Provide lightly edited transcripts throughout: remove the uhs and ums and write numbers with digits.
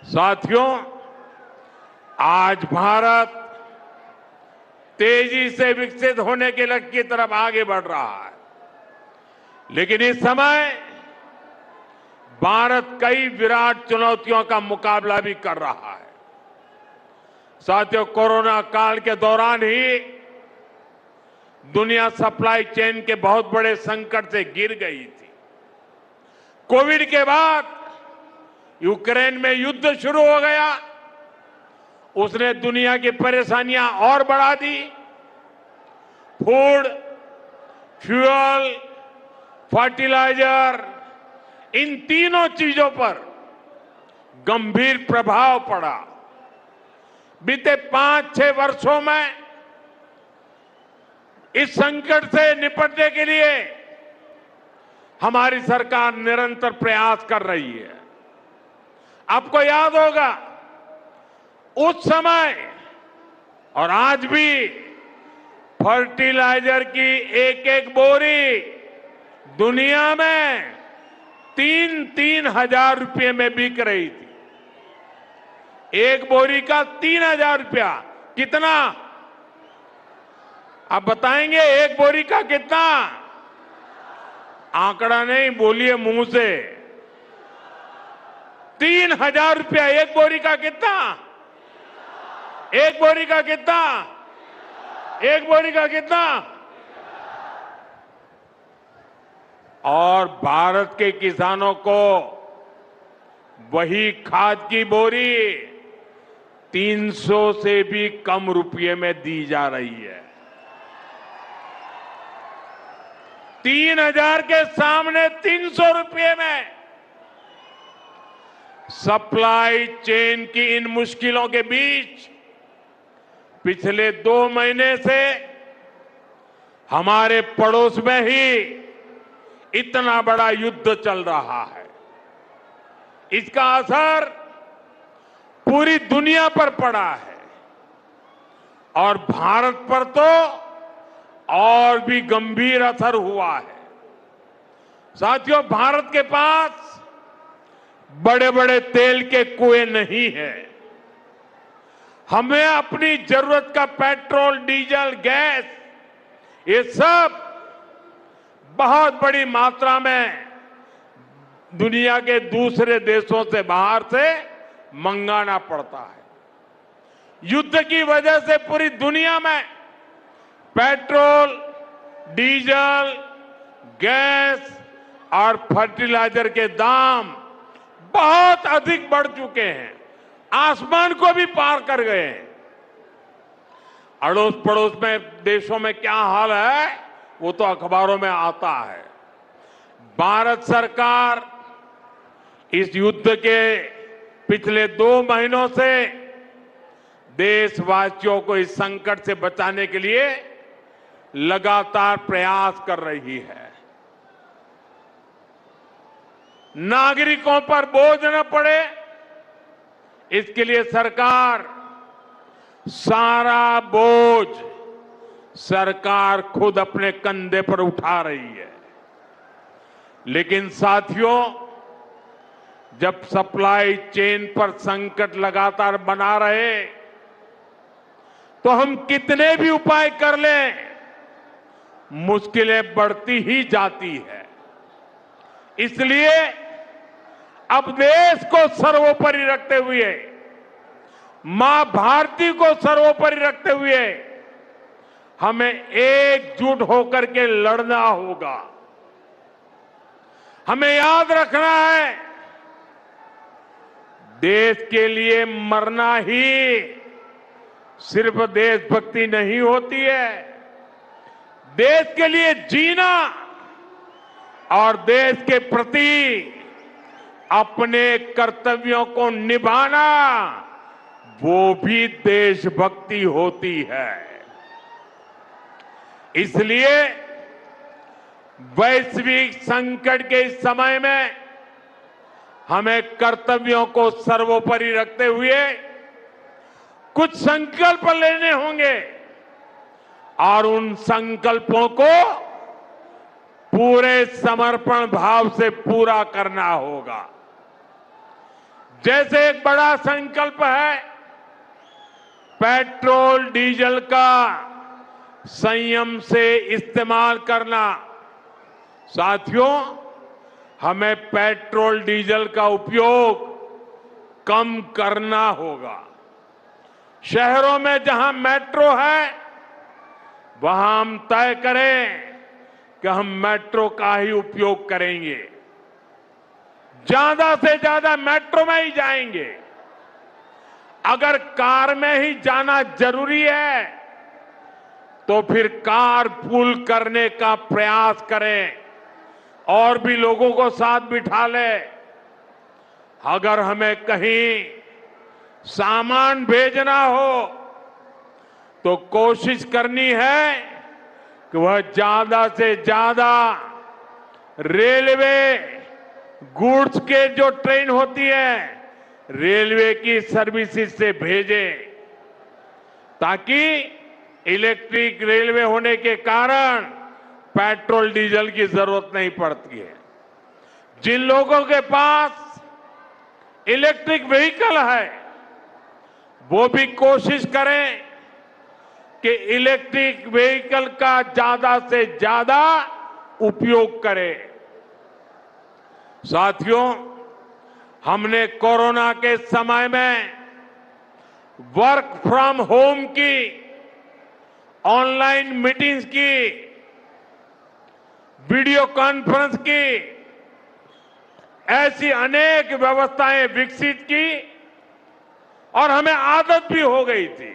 साथियों, आज भारत तेजी से विकसित होने के लक्ष्य की तरफ आगे बढ़ रहा है, लेकिन इस समय भारत कई विराट चुनौतियों का मुकाबला भी कर रहा है। साथियों, कोरोना काल के दौरान ही दुनिया सप्लाई चेन के बहुत बड़े संकट से गिर गई थी। कोविड के बाद यूक्रेन में युद्ध शुरू हो गया, उसने दुनिया की परेशानियां और बढ़ा दी। फूड, फ्यूल, फर्टिलाइजर, इन तीनों चीजों पर गंभीर प्रभाव पड़ा। बीते 5-6 वर्षों में इस संकट से निपटने के लिए हमारी सरकार निरंतर प्रयास कर रही है। आपको याद होगा, उस समय और आज भी फर्टिलाइजर की एक एक बोरी दुनिया में 3-3 हजार रुपये में बिक रही थी। एक बोरी का 3,000 रुपया। कितना? आप बताएंगे एक बोरी का कितना? आंकड़ा नहीं, बोलिए मुंह से। 3,000 रुपया एक बोरी का। कितना? एक बोरी का कितना? एक बोरी का कितना? और भारत के किसानों को वही खाद की बोरी 300 से भी कम रुपये में दी जा रही है। 3,000 के सामने 300 रुपये में। सप्लाई चेन की इन मुश्किलों के बीच पिछले 2 महीने से हमारे पड़ोस में ही इतना बड़ा युद्ध चल रहा है। इसका असर पूरी दुनिया पर पड़ा है और भारत पर तो और भी गंभीर असर हुआ है। साथियों, भारत के पास बड़े बड़े तेल के कुएं नहीं है। हमें अपनी जरूरत का पेट्रोल, डीजल, गैस, ये सब बहुत बड़ी मात्रा में दुनिया के दूसरे देशों से, बाहर से मंगाना पड़ता है। युद्ध की वजह से पूरी दुनिया में पेट्रोल, डीजल, गैस और फर्टिलाइजर के दाम बहुत अधिक बढ़ चुके हैं, आसमान को भी पार कर गए हैं। अड़ोस पड़ोस में देशों में क्या हाल है वो तो अखबारों में आता है। भारत सरकार इस युद्ध के पिछले 2 महीनों से देशवासियों को इस संकट से बचाने के लिए लगातार प्रयास कर रही है। नागरिकों पर बोझ न पड़े, इसके लिए सरकार सारा बोझ सरकार खुद अपने कंधे पर उठा रही है। लेकिन साथियों, जब सप्लाई चेन पर संकट लगातार बना रहे तो हम कितने भी उपाय कर लें, मुश्किलें बढ़ती ही जाती है। इसलिए अब देश को सर्वोपरि रखते हुए, मां भारती को सर्वोपरि रखते हुए हमें एकजुट होकर के लड़ना होगा। हमें याद रखना है, देश के लिए मरना ही सिर्फ देशभक्ति नहीं होती है। देश के लिए जीना और देश के प्रति अपने कर्तव्यों को निभाना, वो भी देशभक्ति होती है। इसलिए वैश्विक संकट के इस समय में हमें कर्तव्यों को सर्वोपरि रखते हुए कुछ संकल्प लेने होंगे और उन संकल्पों को पूरे समर्पण भाव से पूरा करना होगा। जैसे एक बड़ा संकल्प है पेट्रोल डीजल का संयम से इस्तेमाल करना। साथियों, हमें पेट्रोल डीजल का उपयोग कम करना होगा। शहरों में जहां मेट्रो है वहां हम तय करें कि हम मेट्रो का ही उपयोग करेंगे, ज्यादा से ज्यादा मेट्रो में ही जाएंगे। अगर कार में ही जाना जरूरी है तो फिर कार पूल करने का प्रयास करें और भी लोगों को साथ बिठा ले। अगर हमें कहीं सामान भेजना हो तो कोशिश करनी है कि वह ज्यादा से ज्यादा रेलवे गुड्स के जो ट्रेन होती है रेलवे की सर्विसेज से भेजें, ताकि इलेक्ट्रिक रेलवे होने के कारण पेट्रोल डीजल की जरूरत नहीं पड़ती है। जिन लोगों के पास इलेक्ट्रिक व्हीकल है वो भी कोशिश करें कि इलेक्ट्रिक व्हीकल का ज्यादा से ज्यादा उपयोग करें। साथियों, हमने कोरोना के समय में वर्क फ्रॉम होम की, ऑनलाइन मीटिंग्स की, वीडियो कॉन्फ्रेंस की, ऐसी अनेक व्यवस्थाएं विकसित की और हमें आदत भी हो गई थी।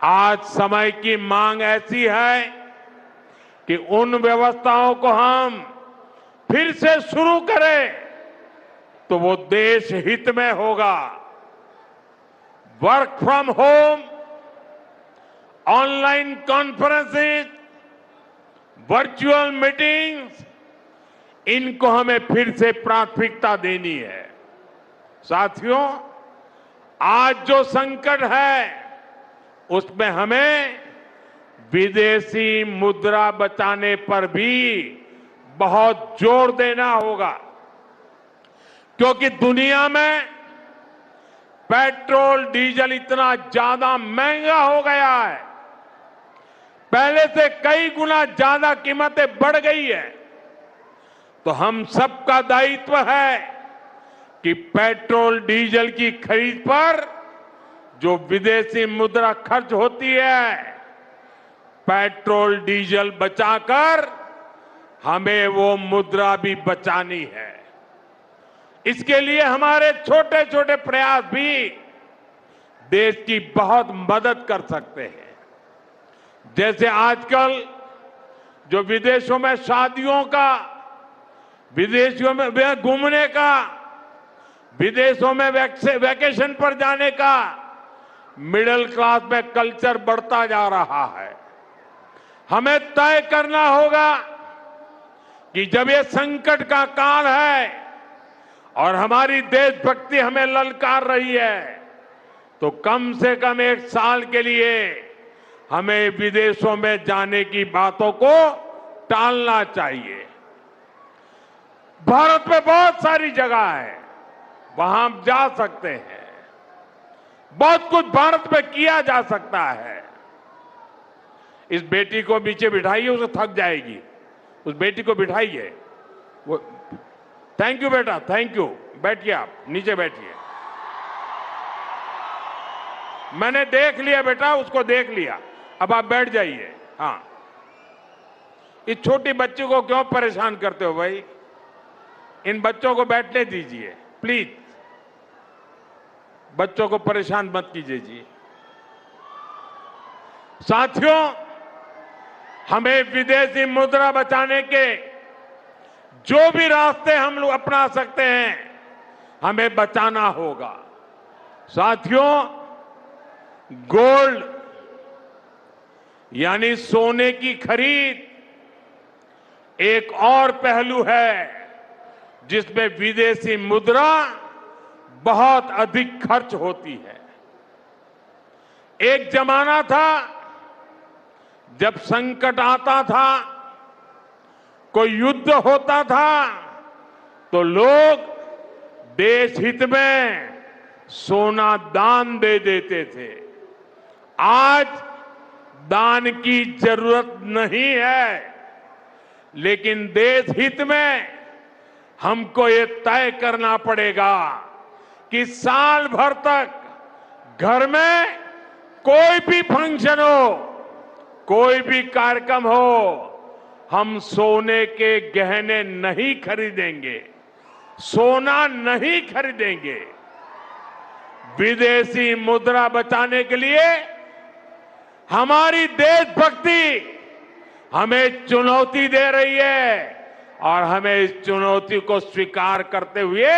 आज समय की मांग ऐसी है कि उन व्यवस्थाओं को हम फिर से शुरू करें तो वो देश हित में होगा। Work from home, online conferences, virtual meetings, इनको हमें फिर से प्राथमिकता देनी है। साथियों, आज जो संकट है उसमें हमें विदेशी मुद्रा बचाने पर भी बहुत जोर देना होगा, क्योंकि दुनिया में पेट्रोल डीजल इतना ज्यादा महंगा हो गया है, पहले से कई गुना ज्यादा कीमतें बढ़ गई है। तो हम सबका दायित्व है कि पेट्रोल डीजल की खरीद पर जो विदेशी मुद्रा खर्च होती है, पेट्रोल डीजल बचाकर हमें वो मुद्रा भी बचानी है। इसके लिए हमारे छोटे छोटे प्रयास भी देश की बहुत मदद कर सकते हैं। जैसे आजकल जो विदेशों में शादियों का, विदेशों में घूमने का, विदेशों में वैकेशन पर जाने का मिडिल क्लास में कल्चर बढ़ता जा रहा है। हमें तय करना होगा कि जब ये संकट का काल है और हमारी देशभक्ति हमें ललकार रही है तो कम से कम एक साल के लिए हमें विदेशों में जाने की बातों को टालना चाहिए। भारत में बहुत सारी जगह है, वहां हम जा सकते हैं। बहुत कुछ भारत में किया जा सकता है। इस बेटी को नीचे बिठाइए, उसे थक जाएगी। उस बेटी को बिठाइए। वो थैंक यू बेटा, थैंक यू। बैठिए, आप नीचे बैठिए। मैंने देख लिया बेटा, उसको देख लिया। अब आप बैठ जाइए। हाँ, इस छोटी बच्ची को क्यों परेशान करते हो भाई? इन बच्चों को बैठने दीजिए प्लीज। बच्चों को परेशान मत कीजिए जी। साथियों, हमें विदेशी मुद्रा बचाने के जो भी रास्ते हम लोग अपना सकते हैं हमें बचाना होगा। साथियों, गोल्ड यानी सोने की खरीद एक और पहलू है जिसमें विदेशी मुद्रा बहुत अधिक खर्च होती है। एक जमाना था जब संकट आता था, कोई युद्ध होता था तो लोग देश हित में सोना दान दे देते थे। आज दान की जरूरत नहीं है, लेकिन देश हित में हमको ये तय करना पड़ेगा कि साल भर तक घर में कोई भी फंक्शन हो, कोई भी कार्यक्रम हो, हम सोने के गहने नहीं खरीदेंगे, सोना नहीं खरीदेंगे। विदेशी मुद्रा बचाने के लिए हमारी देशभक्ति हमें चुनौती दे रही है और हमें इस चुनौती को स्वीकार करते हुए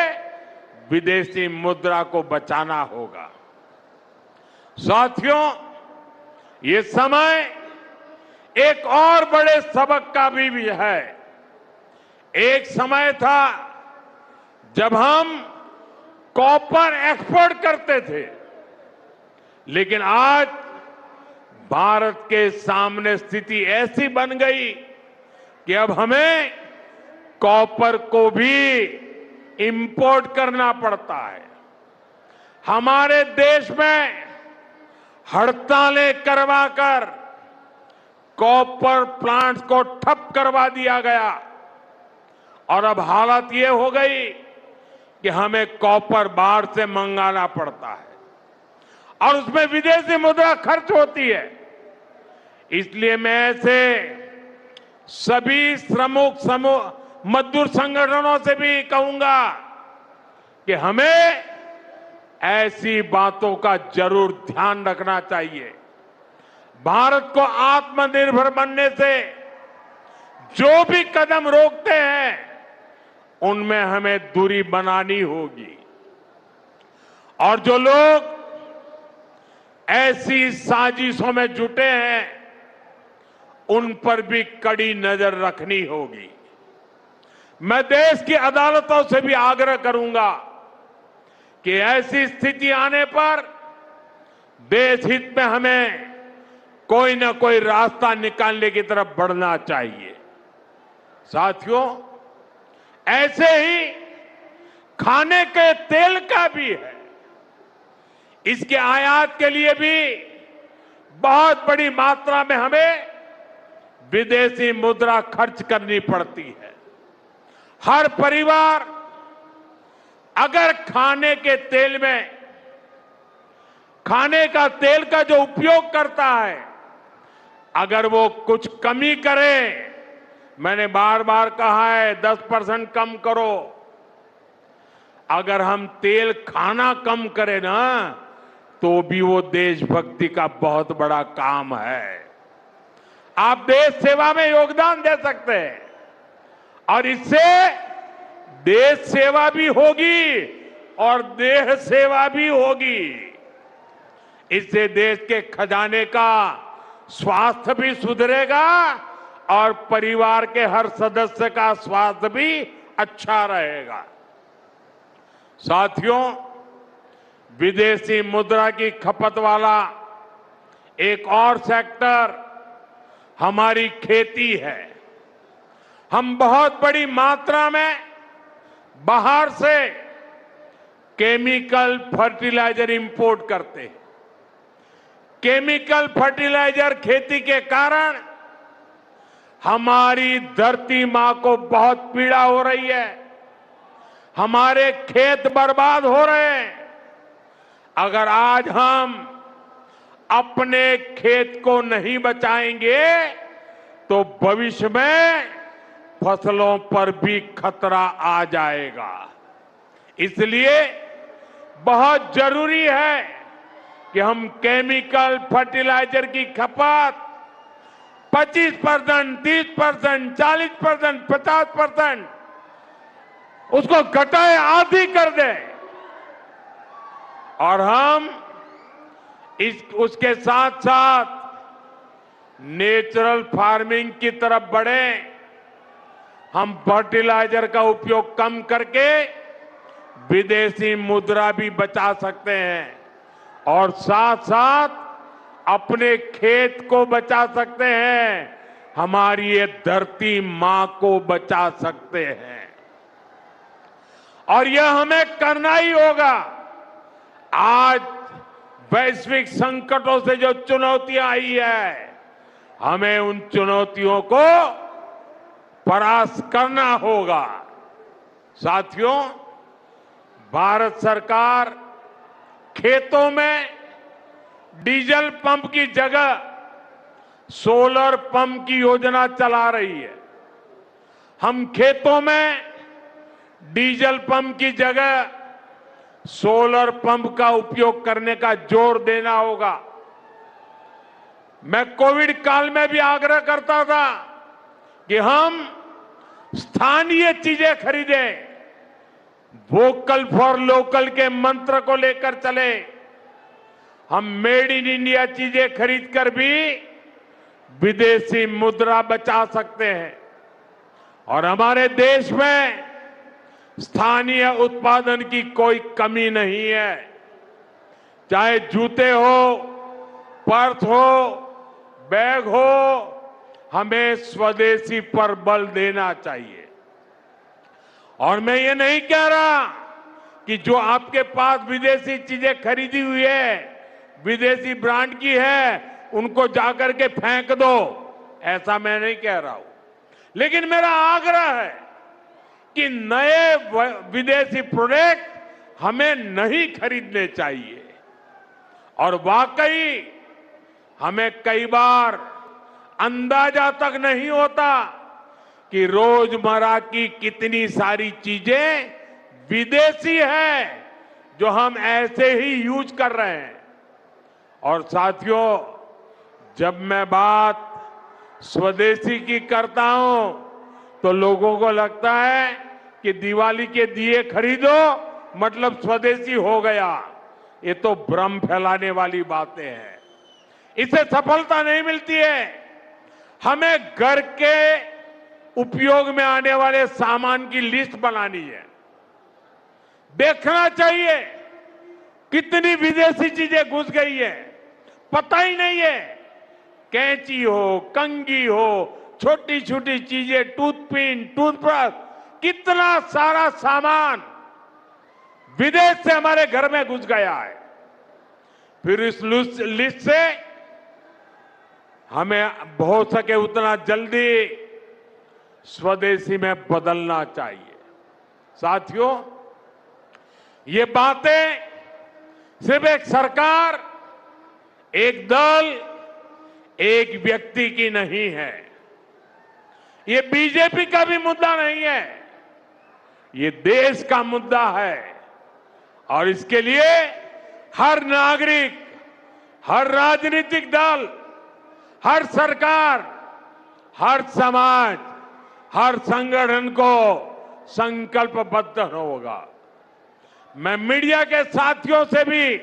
विदेशी मुद्रा को बचाना होगा। साथियों, ये समय एक और बड़े सबक का भी है। एक समय था जब हम कॉपर एक्सपोर्ट करते थे, लेकिन आज भारत के सामने स्थिति ऐसी बन गई कि अब हमें कॉपर को भी इंपोर्ट करना पड़ता है। हमारे देश में हड़तालें करवाकर कॉपर प्लांट्स को ठप करवा दिया गया और अब हालत ये हो गई कि हमें कॉपर बाहर से मंगाना पड़ता है और उसमें विदेशी मुद्रा खर्च होती है। इसलिए मैं ऐसे सभी मजदूर संगठनों से भी कहूंगा कि हमें ऐसी बातों का जरूर ध्यान रखना चाहिए। भारत को आत्मनिर्भर बनने से जो भी कदम रोकते हैं, उनमें हमें दूरी बनानी होगी और जो लोग ऐसी साजिशों में जुटे हैं, उन पर भी कड़ी नजर रखनी होगी। मैं देश की अदालतों से भी आग्रह करूंगा कि ऐसी स्थिति आने पर देश हित में हमें कोई ना कोई रास्ता निकालने की तरफ बढ़ना चाहिए। साथियों, ऐसे ही खाने के तेल का भी है। इसके आयात के लिए भी बहुत बड़ी मात्रा में हमें विदेशी मुद्रा खर्च करनी पड़ती है। हर परिवार अगर खाने के तेल में खाने का तेल का जो उपयोग करता है, अगर वो कुछ कमी करे, मैंने बार बार कहा है 10% कम करो। अगर हम तेल खाना कम करें ना, तो भी वो देशभक्ति का बहुत बड़ा काम है। आप देश सेवा में योगदान दे सकते हैं और इससे देश सेवा भी होगी और देह सेवा भी होगी। इससे देश के खजाने का स्वास्थ्य भी सुधरेगा और परिवार के हर सदस्य का स्वास्थ्य भी अच्छा रहेगा। साथियों, विदेशी मुद्रा की खपत वाला एक और सेक्टर हमारी खेती है। हम बहुत बड़ी मात्रा में बाहर से केमिकल फर्टिलाइजर इंपोर्ट करते हैं। केमिकल फर्टिलाइजर खेती के कारण हमारी धरती मां को बहुत पीड़ा हो रही है। हमारे खेत बर्बाद हो रहे हैं। अगर आज हम अपने खेत को नहीं बचाएंगे तो भविष्य में फसलों पर भी खतरा आ जाएगा। इसलिए बहुत जरूरी है कि हम केमिकल फर्टिलाइजर की खपत 25%, 30%, 40%, 50% उसको घटाए, आधी कर दें और हम उसके साथ साथ नेचुरल फार्मिंग की तरफ बढ़ें। हम फर्टिलाइजर का उपयोग कम करके विदेशी मुद्रा भी बचा सकते हैं और साथ साथ अपने खेत को बचा सकते हैं, हमारी ये धरती मां को बचा सकते हैं। और यह हमें करना ही होगा। आज वैश्विक संकटों से जो चुनौतियां आई है, हमें उन चुनौतियों को परास्त करना होगा। साथियों, भारत सरकार खेतों में डीजल पंप की जगह सोलर पंप की योजना चला रही है। हम खेतों में डीजल पंप की जगह सोलर पंप का उपयोग करने का जोर देना होगा। मैं कोविड काल में भी आग्रह करता था कि हम स्थानीय चीजें खरीदें, वोकल फॉर लोकल के मंत्र को लेकर चले। हम मेड इन इंडिया चीजें खरीदकर भी विदेशी मुद्रा बचा सकते हैं और हमारे देश में स्थानीय उत्पादन की कोई कमी नहीं है। चाहे जूते हो, पर्स हो, बैग हो, हमें स्वदेशी पर बल देना चाहिए। और मैं ये नहीं कह रहा कि जो आपके पास विदेशी चीजें खरीदी हुई है, विदेशी ब्रांड की है, उनको जाकर के फेंक दो, ऐसा मैं नहीं कह रहा हूं। लेकिन मेरा आग्रह है कि नए विदेशी प्रोडक्ट हमें नहीं खरीदने चाहिए। और वाकई हमें कई बार अंदाजा तक नहीं होता कि रोजमर्रा की कितनी सारी चीजें विदेशी है जो हम ऐसे ही यूज कर रहे हैं। और साथियों, जब मैं बात स्वदेशी की करता हूं तो लोगों को लगता है कि दिवाली के दिए खरीदो मतलब स्वदेशी हो गया। ये तो भ्रम फैलाने वाली बातें हैं, इससे सफलता नहीं मिलती है। हमें घर के उपयोग में आने वाले सामान की लिस्ट बनानी है। देखना चाहिए कितनी विदेशी चीजें घुस गई है, पता ही नहीं है। कैंची हो, कंघी हो, छोटी छोटी चीजें, टूथपिन, टूथब्रश, कितना सारा सामान विदेश से हमारे घर में घुस गया है। फिर इस लिस्ट से हमें हो सके उतना जल्दी स्वदेशी में बदलना चाहिए। साथियों, ये बातें सिर्फ एक सरकार, एक दल, एक व्यक्ति की नहीं है। ये बीजेपी का भी मुद्दा नहीं है, ये देश का मुद्दा है। और इसके लिए हर नागरिक, हर राजनीतिक दल, हर सरकार, हर समाज, हर संगठन को संकल्पबद्ध होगा। मैं मीडिया के साथियों से भी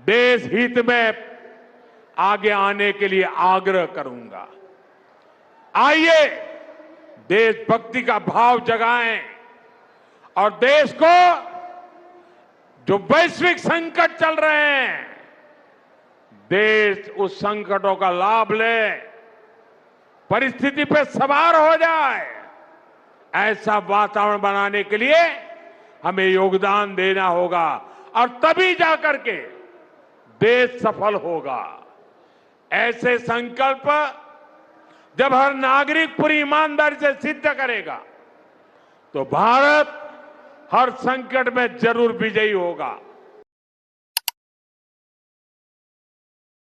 देश हित में आगे आने के लिए आग्रह करूंगा। आइए देशभक्ति का भाव जगाएं और देश को जो वैश्विक संकट चल रहे हैं, देश उस संकटों का लाभ ले, परिस्थिति पे सवार हो जाए। ऐसा वातावरण बनाने के लिए हमें योगदान देना होगा और तभी जाकर के देश सफल होगा। ऐसे संकल्प जब हर नागरिक पूरी ईमानदारी से सिद्ध करेगा तो भारत हर संकट में जरूर विजयी होगा।